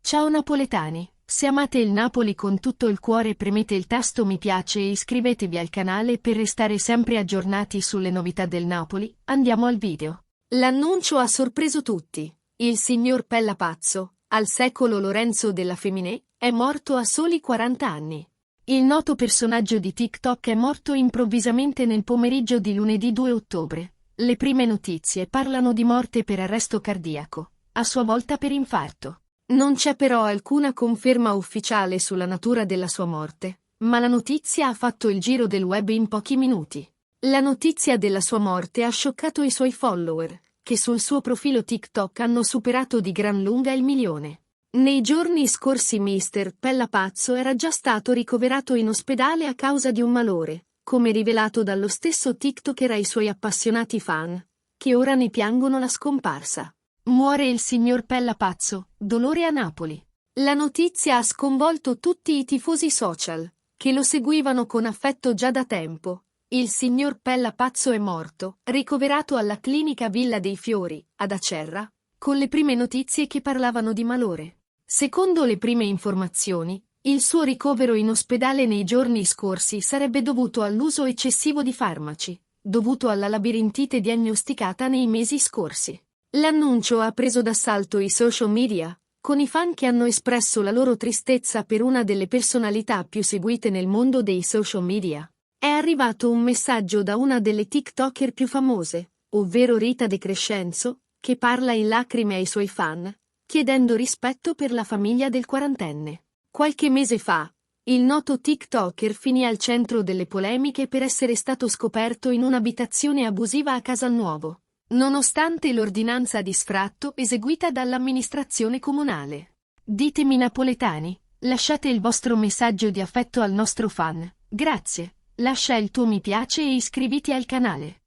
Ciao napoletani, se amate il Napoli con tutto il cuore premete il tasto mi piace e iscrivetevi al canale per restare sempre aggiornati sulle novità del Napoli. Andiamo al video. L'annuncio ha sorpreso tutti. Il signor Pella Pazzo, al secolo Lorenzo della Feminè, è morto a soli 40 anni. Il noto personaggio di TikTok è morto improvvisamente nel pomeriggio di lunedì 2 ottobre. Le prime notizie parlano di morte per arresto cardiaco, a sua volta per infarto. Non c'è però alcuna conferma ufficiale sulla natura della sua morte, ma la notizia ha fatto il giro del web in pochi minuti. La notizia della sua morte ha scioccato i suoi follower, che sul suo profilo TikTok hanno superato di gran lunga il 1.000.000. Nei giorni scorsi Mr. Pella Pazzo era già stato ricoverato in ospedale a causa di un malore, come rivelato dallo stesso TikToker ai suoi appassionati fan, che ora ne piangono la scomparsa. Muore il signor Pella Pazzo, dolore a Napoli. La notizia ha sconvolto tutti i tifosi social, che lo seguivano con affetto già da tempo. Il signor Pella Pazzo è morto, ricoverato alla clinica Villa dei Fiori, ad Acerra, con le prime notizie che parlavano di malore. Secondo le prime informazioni, il suo ricovero in ospedale nei giorni scorsi sarebbe dovuto all'uso eccessivo di farmaci, dovuto alla labirintite diagnosticata nei mesi scorsi. L'annuncio ha preso d'assalto i social media, con i fan che hanno espresso la loro tristezza per una delle personalità più seguite nel mondo dei social media. È arrivato un messaggio da una delle TikToker più famose, ovvero Rita De Crescenzo, che parla in lacrime ai suoi fan, chiedendo rispetto per la famiglia del quarantenne. Qualche mese fa, il noto TikToker finì al centro delle polemiche per essere stato scoperto in un'abitazione abusiva a Casalnuovo, nonostante l'ordinanza di sfratto eseguita dall'amministrazione comunale. Ditemi napoletani, lasciate il vostro messaggio di affetto al nostro fan. Grazie, lascia il tuo mi piace e iscriviti al canale.